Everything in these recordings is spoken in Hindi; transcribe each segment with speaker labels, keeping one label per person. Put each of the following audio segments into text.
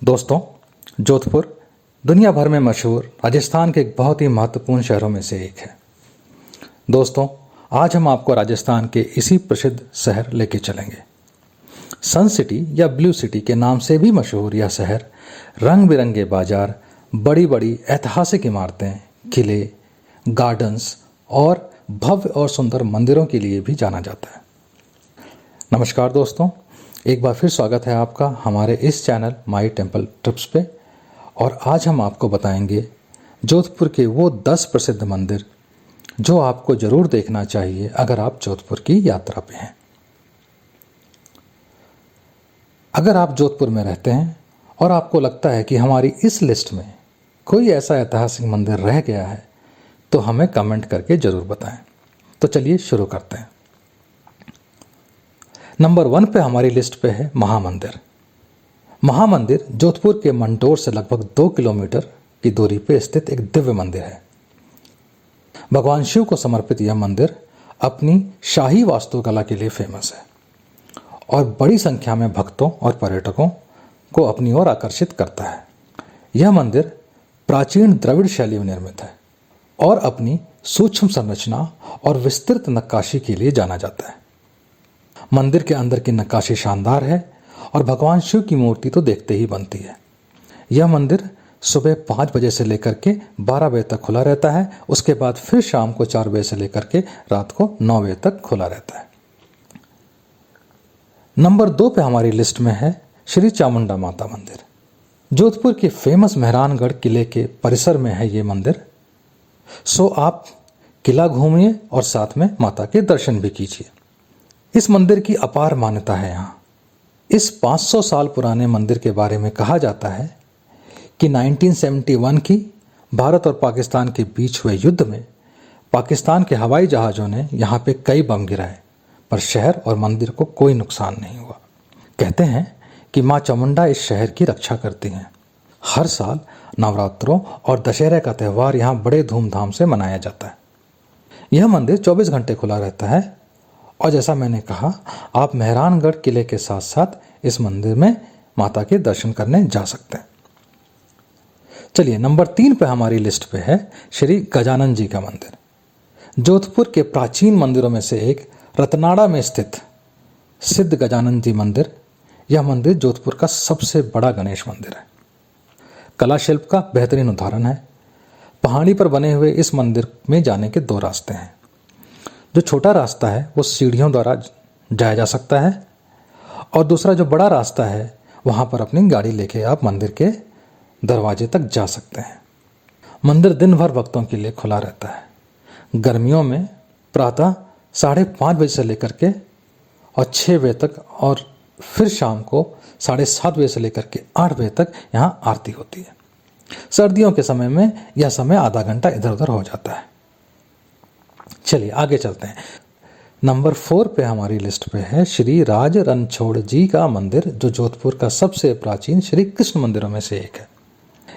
Speaker 1: दोस्तों, जोधपुर दुनिया भर में मशहूर राजस्थान के एक बहुत ही महत्वपूर्ण शहरों में से एक है। दोस्तों, आज हम आपको राजस्थान के इसी प्रसिद्ध शहर लेके चलेंगे। सन सिटी या ब्लू सिटी के नाम से भी मशहूर यह शहर रंग बिरंगे बाजार, बड़ी बड़ी ऐतिहासिक इमारतें, किले, गार्डन्स और भव्य और सुंदर मंदिरों के लिए भी जाना जाता है। नमस्कार दोस्तों, एक बार फिर स्वागत है आपका हमारे इस चैनल माई टेम्पल ट्रिप्स पे। और आज हम आपको बताएंगे जोधपुर के वो 10 प्रसिद्ध मंदिर जो आपको ज़रूर देखना चाहिए अगर आप जोधपुर की यात्रा पे हैं। अगर आप जोधपुर में रहते हैं और आपको लगता है कि हमारी इस लिस्ट में कोई ऐसा ऐतिहासिक मंदिर रह गया है तो हमें कमेंट करके ज़रूर बताएं। तो चलिए शुरू करते हैं। नंबर 1 पे हमारी लिस्ट पे है महामंदिर। महामंदिर जोधपुर के मंडोर से लगभग 2 किलोमीटर की दूरी पे स्थित एक दिव्य मंदिर है। भगवान शिव को समर्पित यह मंदिर अपनी शाही वास्तुकला के लिए फेमस है और बड़ी संख्या में भक्तों और पर्यटकों को अपनी ओर आकर्षित करता है। यह मंदिर प्राचीन द्रविड़ शैली में निर्मित है और अपनी सूक्ष्म संरचना और विस्तृत नक्काशी के लिए जाना जाता है। मंदिर के अंदर की नक्काशी शानदार है और भगवान शिव की मूर्ति तो देखते ही बनती है। यह मंदिर सुबह 5 बजे से लेकर के 12 बजे तक खुला रहता है। उसके बाद फिर शाम को 4 बजे से लेकर के रात को 9 बजे तक खुला रहता है। नंबर 2 पे हमारी लिस्ट में है श्री चामुंडा माता मंदिर। जोधपुर के फेमस मेहरानगढ़ किले के परिसर में है ये मंदिर। सो आप किला घूमिए और साथ में माता के दर्शन भी कीजिए। इस मंदिर की अपार मान्यता है। यहाँ इस 500 साल पुराने मंदिर के बारे में कहा जाता है कि 1971 की भारत और पाकिस्तान के बीच हुए युद्ध में पाकिस्तान के हवाई जहाज़ों ने यहाँ पे कई बम गिराए, पर शहर और मंदिर को कोई नुकसान नहीं हुआ। कहते हैं कि माँ चामुंडा इस शहर की रक्षा करती हैं। हर साल नवरात्रों और दशहरे का त्यौहार यहाँ बड़े धूमधाम से मनाया जाता है। यह मंदिर 24 घंटे खुला रहता है और जैसा मैंने कहा, आप मेहरानगढ़ किले के साथ साथ इस मंदिर में माता के दर्शन करने जा सकते हैं। चलिए, नंबर 3 पे हमारी लिस्ट पे है श्री गजानन जी का मंदिर। जोधपुर के प्राचीन मंदिरों में से एक रतनाड़ा में स्थित सिद्ध गजानन जी मंदिर। यह मंदिर जोधपुर का सबसे बड़ा गणेश मंदिर है। कला शिल्प का बेहतरीन उदाहरण है। पहाड़ी पर बने हुए इस मंदिर में जाने के 2 रास्ते हैं। जो छोटा रास्ता है वो सीढ़ियों द्वारा जाया जा सकता है और दूसरा जो बड़ा रास्ता है वहाँ पर अपनी गाड़ी लेके आप मंदिर के दरवाजे तक जा सकते हैं। मंदिर दिन भर भक्तों के लिए खुला रहता है। गर्मियों में प्रातः 5:30 बजे से लेकर के और 6 बजे तक और फिर शाम को 7:30 बजे से लेकर के 8 बजे तक यहाँ आरती होती है। सर्दियों के समय में यह समय आधा घंटा इधर उधर हो जाता है। चलिए आगे चलते हैं। नंबर 4 पे हमारी लिस्ट पे है श्री राज रणछोड़ जी का मंदिर, जो जोधपुर का सबसे प्राचीन श्री कृष्ण मंदिरों में से एक है।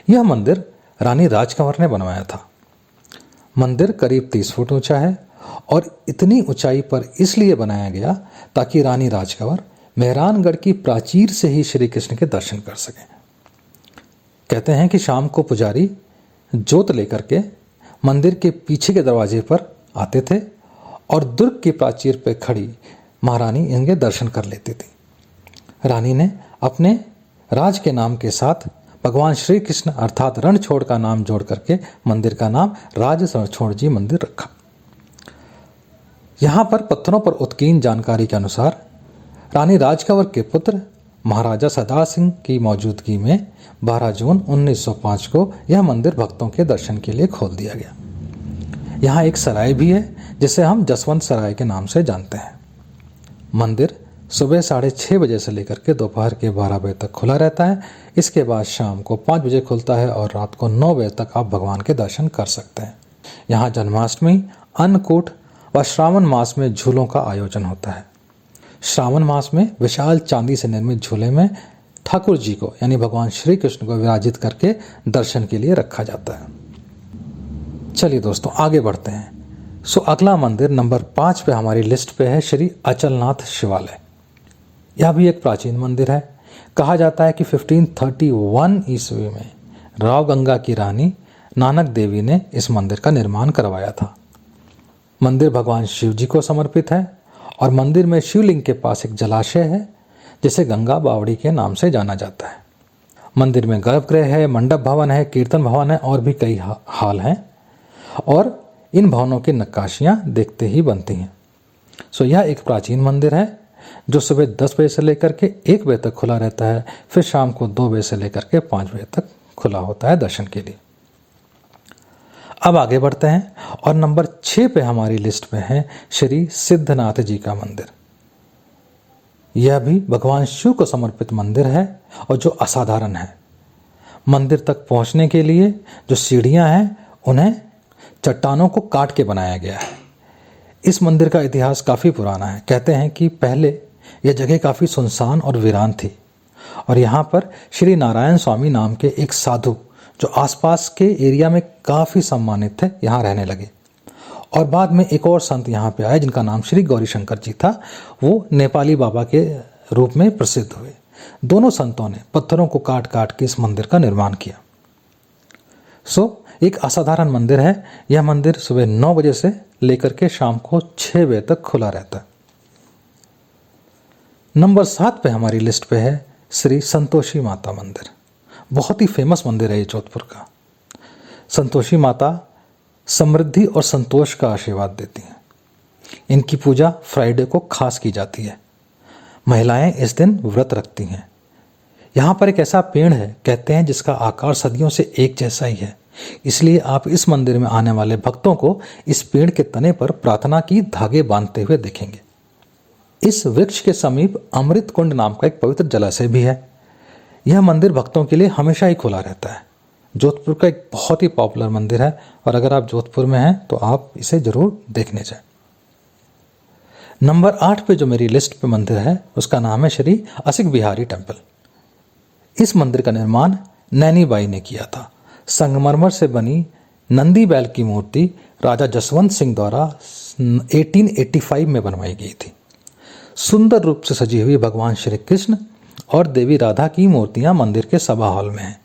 Speaker 1: यह मंदिर रानी राजकंवर ने बनवाया था। मंदिर करीब 30 फुट ऊंचा है और इतनी ऊंचाई पर इसलिए बनाया गया ताकि रानी राजकंवर मेहरानगढ़ की प्राचीर से ही श्री कृष्ण के दर्शन कर सकें। कहते हैं कि शाम को पुजारी जोत लेकर के मंदिर के पीछे के दरवाजे पर आते थे और दुर्ग की प्राचीर पर खड़ी महारानी इनके दर्शन कर लेती थी। रानी ने अपने राज के नाम के साथ भगवान श्री कृष्ण अर्थात रणछोड़ का नाम जोड़ करके मंदिर का नाम राज रणछोड़ जी मंदिर रखा। यहाँ पर पत्थरों पर उत्कीर्ण जानकारी के अनुसार रानी राजकंवर के पुत्र महाराजा सदा सिंह की मौजूदगी में 12 जून 1905 को यह मंदिर भक्तों के दर्शन के लिए खोल दिया गया। यहाँ एक सराय भी है जिसे हम जसवंत सराय के नाम से जानते हैं। मंदिर सुबह 6:30 बजे से लेकर के दोपहर के 12 बजे तक खुला रहता है। इसके बाद शाम को 5 बजे खुलता है और रात को 9 बजे तक आप भगवान के दर्शन कर सकते हैं। यहाँ जन्माष्टमी, अन्नकूट व श्रावण मास में झूलों का आयोजन होता है। श्रावण मास में विशाल चांदी से निर्मित झूले में ठाकुर जी को यानी भगवान श्री कृष्ण को विराजित करके दर्शन के लिए रखा जाता है। चलिए दोस्तों आगे बढ़ते हैं। अगला मंदिर नंबर 5 पे हमारी लिस्ट पे है श्री अचलनाथ शिवालय। यह भी एक प्राचीन मंदिर है। कहा जाता है कि 1531 ईस्वी में राव गंगा की रानी नानक देवी ने इस मंदिर का निर्माण करवाया था। मंदिर भगवान शिव जी को समर्पित है और मंदिर में शिवलिंग के पास एक जलाशय है जिसे गंगा बावड़ी के नाम से जाना जाता है। मंदिर में गर्भगृह है, मंडप भवन है, कीर्तन भवन है और भी कई हाल हैं और इन भवनों की नक्काशियाँ देखते ही बनती हैं। सो यह एक प्राचीन मंदिर है जो सुबह 10 बजे से लेकर के 1 बजे तक खुला रहता है, फिर शाम को 2 बजे से लेकर के 5 बजे तक खुला होता है दर्शन के लिए। अब आगे बढ़ते हैं और नंबर 6 पे हमारी लिस्ट में है श्री सिद्धनाथ जी का मंदिर। यह भी भगवान शिव को समर्पित मंदिर है और जो असाधारण है। मंदिर तक पहुंचने के लिए जो सीढ़ियां हैं उन्हें चट्टानों को काट के बनाया गया है। इस मंदिर का इतिहास काफ़ी पुराना है। कहते हैं कि पहले यह जगह काफ़ी सुनसान और वीरान थी और यहाँ पर श्री नारायण स्वामी नाम के एक साधु जो आसपास के एरिया में काफ़ी सम्मानित थे यहाँ रहने लगे और बाद में एक और संत यहाँ पे आए जिनका नाम श्री गौरीशंकर जी था। वो नेपाली बाबा के रूप में प्रसिद्ध हुए। दोनों संतों ने पत्थरों को काट काट के इस मंदिर का निर्माण किया। एक असाधारण मंदिर है। यह मंदिर सुबह 9 बजे से लेकर के शाम को 6 बजे तक खुला रहता है। नंबर 7 पे हमारी लिस्ट पे है श्री संतोषी माता मंदिर। बहुत ही फेमस मंदिर है ये जोधपुर का। संतोषी माता समृद्धि और संतोष का आशीर्वाद देती हैं। इनकी पूजा फ्राइडे को खास की जाती है। महिलाएं इस दिन व्रत रखती हैं। यहाँ पर एक ऐसा पेड़ है, कहते हैं, जिसका आकार सदियों से एक जैसा ही है। इसलिए आप इस मंदिर में आने वाले भक्तों को इस पेड़ के तने पर प्रार्थना की धागे बांधते हुए देखेंगे। इस वृक्ष के समीप अमृत कुंड नाम का एक पवित्र जलाशय भी है। यह मंदिर भक्तों के लिए हमेशा ही खुला रहता है। जोधपुर का एक बहुत ही पॉपुलर मंदिर है और अगर आप जोधपुर में हैं तो आप इसे जरूर देखने जाएं। नंबर 8 पे जो मेरी लिस्ट पे मंदिर है उसका नाम है श्री असिक बिहारी टेम्पल। इस मंदिर का निर्माण नैनी बाई ने किया था। संगमरमर से बनी नंदी बैल की मूर्ति राजा जसवंत सिंह द्वारा 1885 में बनवाई गई थी। सुंदर रूप से सजी हुई भगवान श्री कृष्ण और देवी राधा की मूर्तियां मंदिर के सभा हॉल में हैं।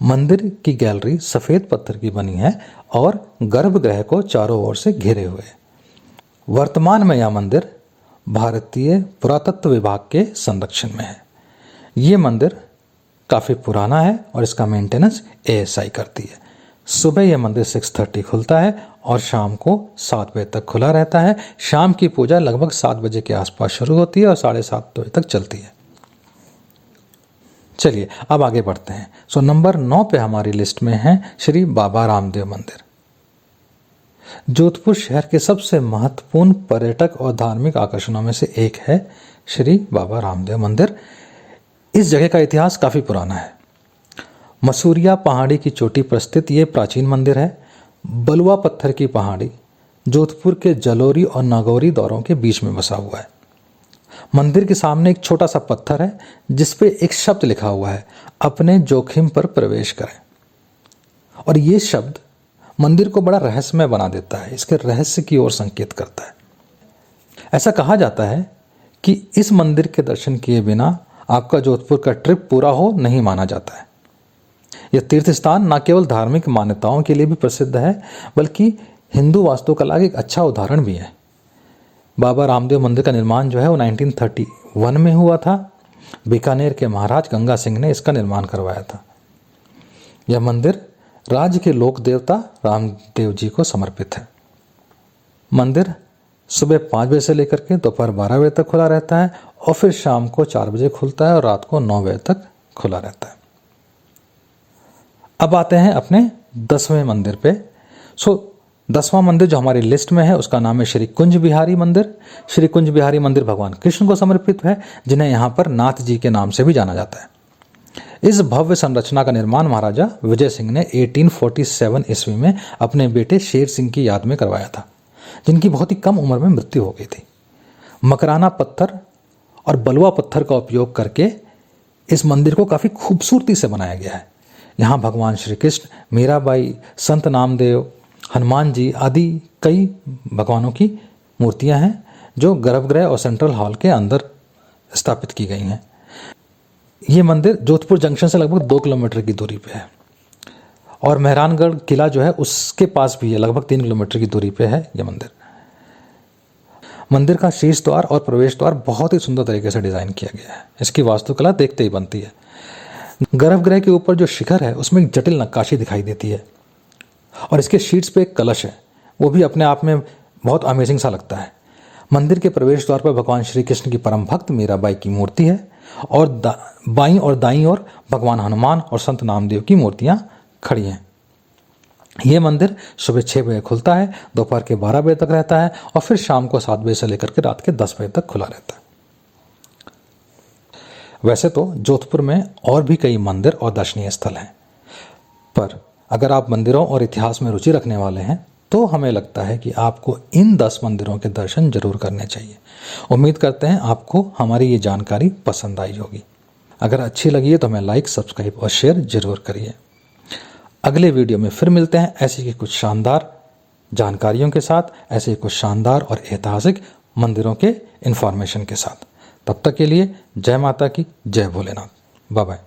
Speaker 1: मंदिर की गैलरी सफेद पत्थर की बनी है और गर्भगृह को चारों ओर से घेरे हुए है। वर्तमान में यह मंदिर भारतीय पुरातत्व विभाग के संरक्षण में है। ये मंदिर काफ़ी पुराना है और इसका मेंटेनेंस ASI करती है। सुबह यह मंदिर 6:30 खुलता है और शाम को 7 बजे तक खुला रहता है। शाम की पूजा लगभग 7 बजे के आसपास शुरू होती है और 7:30 बजे तक चलती है। चलिए अब आगे बढ़ते हैं। नंबर 9 पे हमारी लिस्ट में है श्री बाबा रामदेव मंदिर। जोधपुर शहर के सबसे महत्वपूर्ण पर्यटक और धार्मिक आकर्षणों में से एक है श्री बाबा रामदेव मंदिर। इस जगह का इतिहास काफ़ी पुराना है। मसूरिया पहाड़ी की चोटी पर स्थित ये प्राचीन मंदिर है। बलुआ पत्थर की पहाड़ी जोधपुर के जलोरी और नागौरी दौरों के बीच में बसा हुआ है। मंदिर के सामने एक छोटा सा पत्थर है जिस पे एक शब्द लिखा हुआ है, अपने जोखिम पर प्रवेश करें। और ये शब्द मंदिर को बड़ा रहस्यमय बना देता है, इसके रहस्य की ओर संकेत करता है। ऐसा कहा जाता है कि इस मंदिर के दर्शन किए बिना आपका जोधपुर का ट्रिप पूरा हो नहीं माना जाता है। यह तीर्थ स्थान न केवल धार्मिक मान्यताओं के लिए भी प्रसिद्ध है बल्कि हिंदू वास्तुकला का एक अच्छा उदाहरण भी है। बाबा रामदेव मंदिर का निर्माण जो है वो 1931 में हुआ था। बीकानेर के महाराज गंगा सिंह ने इसका निर्माण करवाया था। यह मंदिर राज्य के लोक देवता रामदेव जी को समर्पित है। मंदिर सुबह 5 बजे से लेकर के दोपहर 12 बजे तक खुला रहता है और फिर शाम को 4 बजे खुलता है और रात को 9 बजे तक खुला रहता है। अब आते हैं अपने 10वें मंदिर पे। 10वां मंदिर जो हमारी लिस्ट में है उसका नाम है श्री कुंज बिहारी मंदिर। श्री कुंज बिहारी मंदिर भगवान कृष्ण को समर्पित है, जिन्हें यहाँ पर नाथ जी के नाम से भी जाना जाता है। इस भव्य संरचना का निर्माण महाराजा विजय सिंह ने 1847 ईस्वी में अपने बेटे शेर सिंह की याद में करवाया था, जिनकी बहुत ही कम उम्र में मृत्यु हो गई थी। मकराना पत्थर और बलुआ पत्थर का उपयोग करके इस मंदिर को काफ़ी खूबसूरती से बनाया गया है। यहाँ भगवान श्री कृष्ण, मीराबाई, संत नामदेव, हनुमान जी आदि कई भगवानों की मूर्तियाँ हैं जो गर्भगृह और सेंट्रल हॉल के अंदर स्थापित की गई हैं। ये मंदिर जोधपुर जंक्शन से लगभग 2 किलोमीटर की दूरी पे है और मेहरानगढ़ किला जो है उसके पास भी है, लगभग 3 किलोमीटर की दूरी पे है ये मंदिर। मंदिर का शीर्ष द्वार और प्रवेश द्वार बहुत ही सुंदर तरीके से डिज़ाइन किया गया है। इसकी वास्तुकला देखते ही बनती है। गर्भगृह के ऊपर जो शिखर है उसमें एक जटिल नक्काशी दिखाई देती है और इसके शीट्स पे एक कलश है, वो भी अपने आप में बहुत अमेजिंग सा लगता है। मंदिर के प्रवेश द्वार पर भगवान श्री कृष्ण की परम भक्त मीराबाई की मूर्ति है और बाईं और दाईं ओर भगवान हनुमान और संत नामदेव की मूर्तियां खड़ी हैं। ये मंदिर सुबह 6 बजे खुलता है, दोपहर के 12 बजे तक रहता है और फिर शाम को 7 बजे से लेकर के रात के 10 बजे तक खुला रहता है। वैसे तो जोधपुर में और भी कई मंदिर और दर्शनीय स्थल हैं, पर अगर आप मंदिरों और इतिहास में रुचि रखने वाले हैं तो हमें लगता है कि आपको इन 10 मंदिरों के दर्शन जरूर करने चाहिए। उम्मीद करते हैं आपको हमारी ये जानकारी पसंद आई होगी। अगर अच्छी लगी है तो हमें लाइक, सब्सक्राइब और शेयर जरूर करिए। अगले वीडियो में फिर मिलते हैं ऐसी की कुछ शानदार जानकारियों के साथ, ऐसे कुछ शानदार और ऐतिहासिक मंदिरों के इन्फॉर्मेशन के साथ। तब तक के लिए जय माता की, जय भोलेनाथ। Bye bye.